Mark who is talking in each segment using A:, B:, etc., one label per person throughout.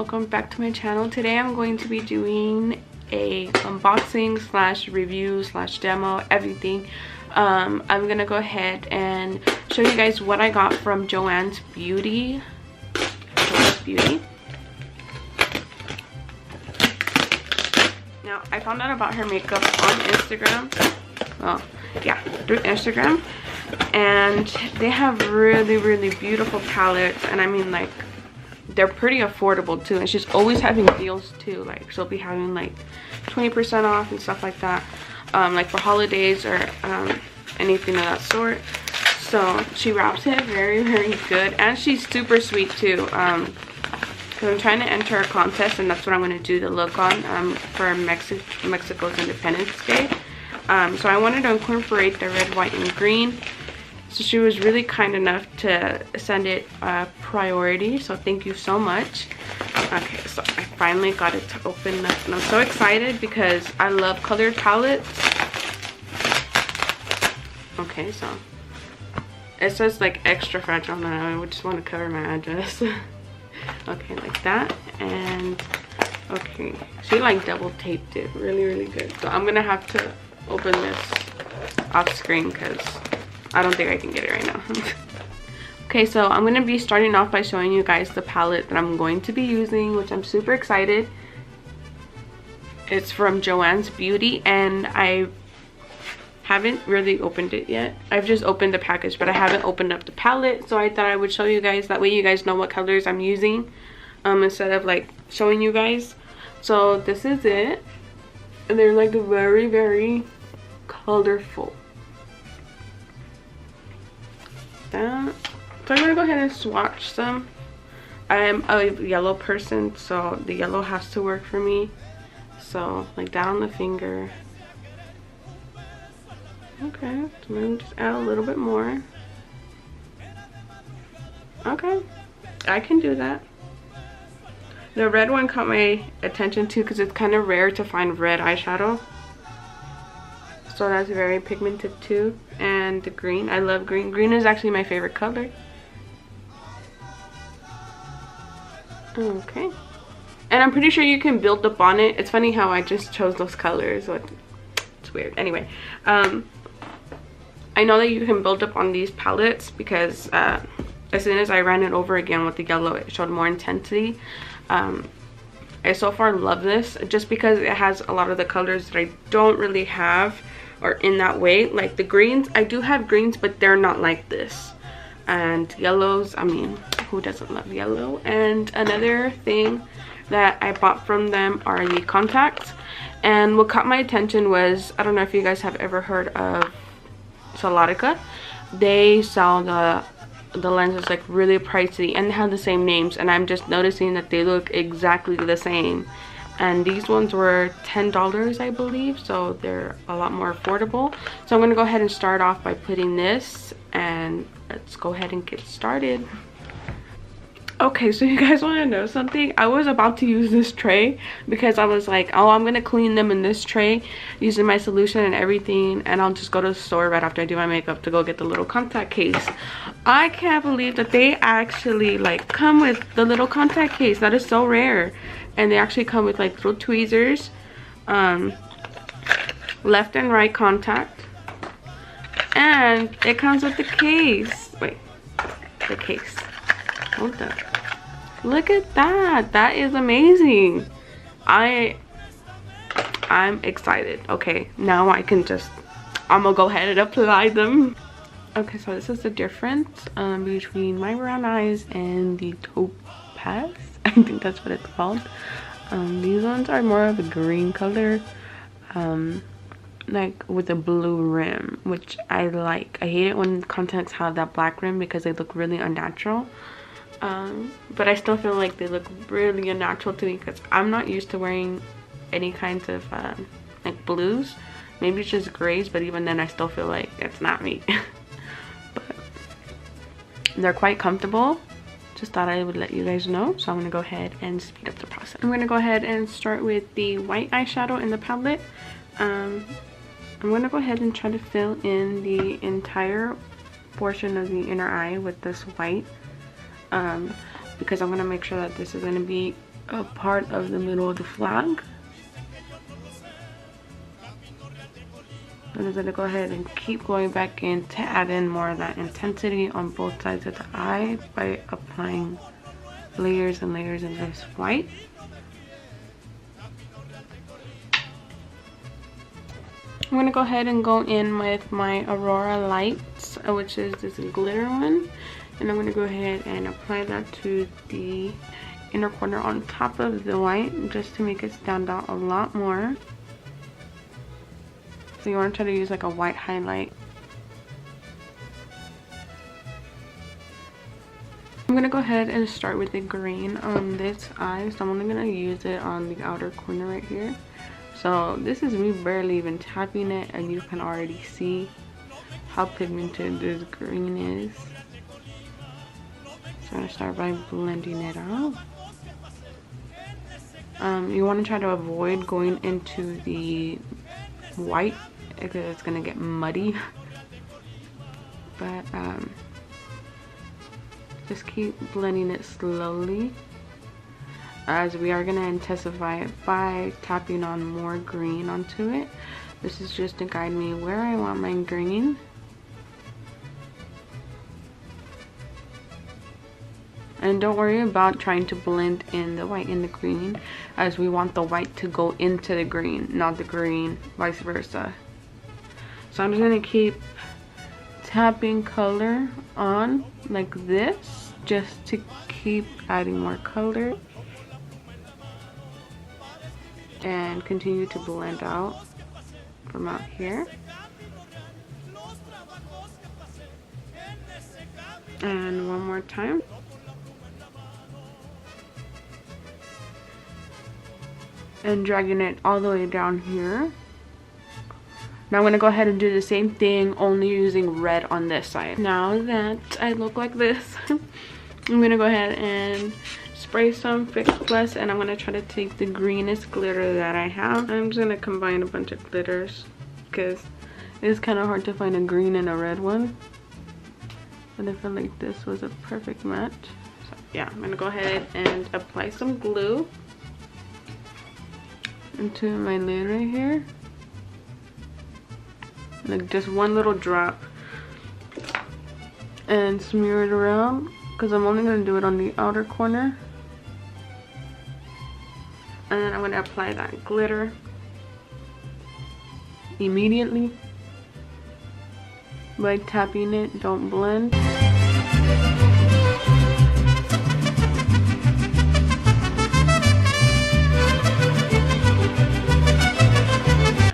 A: welcome back to my channel. Today I'm going to be doing a unboxing slash review slash demo, everything. I'm gonna go ahead and show you guys what I got from Joanns Beauty. Now I found out about her makeup on Instagram. Well, yeah, through Instagram, and they have really beautiful palettes, and I mean, like, they're pretty affordable too, and she's always having deals too. Like, she'll be having like 20% off and stuff like that, like for holidays or anything of that sort. So she wraps it very good, and she's super sweet too. Because I'm trying to enter a contest, and that's what I'm going to do the look on for Mexico's Independence Day. So I wanted to incorporate the red, white, and green. So she was really kind enough to send it priority, so thank you so much. Okay, so I finally got it to open up, and I'm so excited because I love colored palettes. Okay, so it says like extra fragile, and I just want to cover my address. Okay, like that. And okay, she like double taped it really good, so I'm gonna have to open this off screen because I don't think I can get it right now. Okay, so I'm going to be starting off by showing you guys the palette that I'm going to be using, which I'm super excited. It's from Joanns Beauty, and I haven't really opened it yet. I've just opened the package, but I haven't opened up the palette, so I thought I would show you guys. That way you guys know what colors I'm using, instead of like showing you guys. So this is it, and they're like very colorful. That. So I'm gonna go ahead and swatch some. I'm a yellow person, so the yellow has to work for me. So like that on the finger. Okay, so maybe just add a little bit more. Okay, I can do that. The red one caught my attention too because it's kind of rare to find red eyeshadow. So that's very pigmented too. And the green, I love green. Green is actually my favorite color. Okay. And I'm pretty sure you can build up on it. It's funny how I just chose those colors. It's weird. Anyway, I know that you can build up on these palettes because as soon as I ran it over again with the yellow, it showed more intensity. I so far love this just because it has a lot of the colors that I don't really have, or in that way. Like the greens, I do have greens, but they're not like this. And yellows, I mean, who doesn't love yellow? And another thing that I bought from them are the contacts. And what caught my attention was, I don't know if you guys have ever heard of Solarica. They sell the lenses like really pricey, and they have the same names, and I'm just noticing that they look exactly the same. And these ones were $10, I believe, so they're a lot more affordable. So I'm gonna go ahead and start off by putting this, and let's go ahead and get started. Okay, so you guys want to know something? I was about to use this tray because I was like, oh, I'm gonna clean them in this tray using my solution and everything, and I'll just go to the store right after I do my makeup to go get the little contact case. I can't believe that they actually like come with the little contact case. That is so rare. And they actually come with like little tweezers, left and right contact, and it comes with the case. Wait, the case. Hold up. Look at that. That is amazing. I'm excited. Okay, now I'm gonna go ahead and apply them. Okay, so this is the difference between my brown eyes and the Tapaz. I think that's what it's called. These ones are more of a green color, like with a blue rim, which I like. I hate it when contacts have that black rim because they look really unnatural. But I still feel like they look really unnatural to me because I'm not used to wearing any kinds of like blues. Maybe it's just grays, but even then I still feel like it's not me. But they're quite comfortable. Just thought I would let you guys know, so I'm gonna go ahead and speed up the process. I'm gonna go ahead and start with the white eyeshadow in the palette. I'm gonna go ahead and try to fill in the entire portion of the inner eye with this white, because I'm gonna make sure that this is gonna be a part of the middle of the flag. I'm just going to go ahead and keep going back in to add in more of that intensity on both sides of the eye by applying layers and layers of this white. I'm going to go ahead and go in with my Aurora Lights, which is this glitter one. And I'm going to go ahead and apply that to the inner corner on top of the white just to make it stand out a lot more. So you want to try to use like a white highlight. I'm going to go ahead and start with the green on this eye. So I'm only going to use it on the outer corner right here. So this is me barely even tapping it, and you can already see how pigmented this green is. So I'm going to start by blending it out. You want to try to avoid going into the white because it's going to get muddy. But just keep blending it slowly, as we are going to intensify it by tapping on more green onto it. This is just to guide me where I want my green. And don't worry about trying to blend in the white and the green, as we want the white to go into the green, not the green vice versa. So I'm just going to keep tapping color on like this, just to keep adding more color. And continue to blend out from out here. And one more time. And dragging it all the way down here. Now I'm going to go ahead and do the same thing, only using red on this side. Now that I look like this, I'm going to go ahead and spray some Fix Plus, and I'm going to try to take the greenest glitter that I have. I'm just going to combine a bunch of glitters because it's kind of hard to find a green and a red one. But I feel like this was a perfect match. So yeah, I'm going to go ahead and apply some glue into my lid right here. Like just one little drop. And smear it around, because I'm only going to do it on the outer corner. And then I'm going to apply that glitter immediately by tapping it. Don't blend.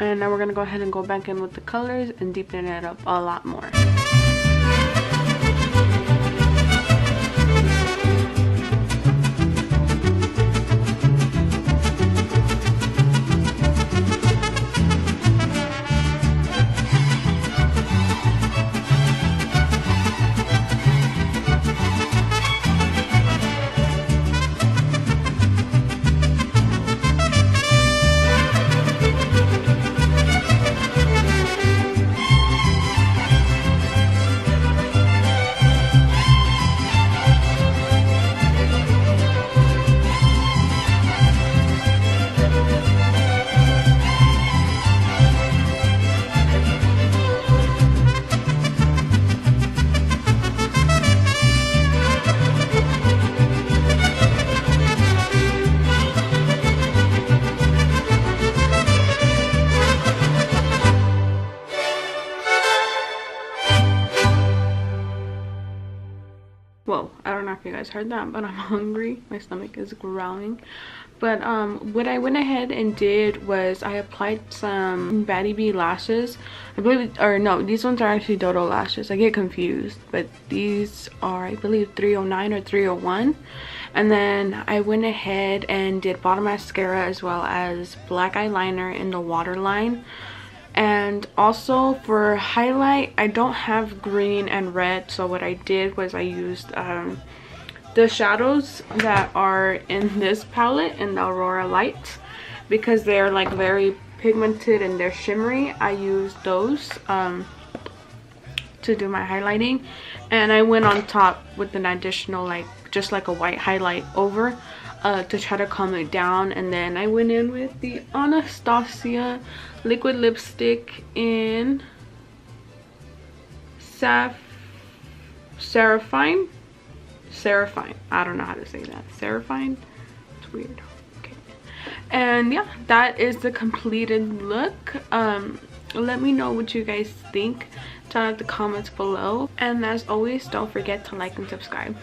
A: And now we're going to go ahead and go back in with the colors and deepen it up a lot more. Whoa, I don't know if you guys heard that, but I'm hungry. My stomach is growling. But what I went ahead and did was I applied some Baddie B lashes. I believe, or no, these ones are actually Dodo lashes. I get confused, but these are, I believe, 309 or 301. And then I went ahead and did bottom mascara as well as black eyeliner in the waterline. And also for highlight, I don't have green and red, so what I did was I used the shadows that are in this palette in the Aurora Lights, because they're like very pigmented and they're shimmery. I used those to do my highlighting, and I went on top with an additional, like just like a white highlight over to try to calm it down. And then I went in with the Anastasia liquid lipstick in Seraphine. I don't know how to say that. Seraphine. It's weird. Okay. And yeah, that is the completed look. Let me know what you guys think down in the comments below. And as always, don't forget to like and subscribe.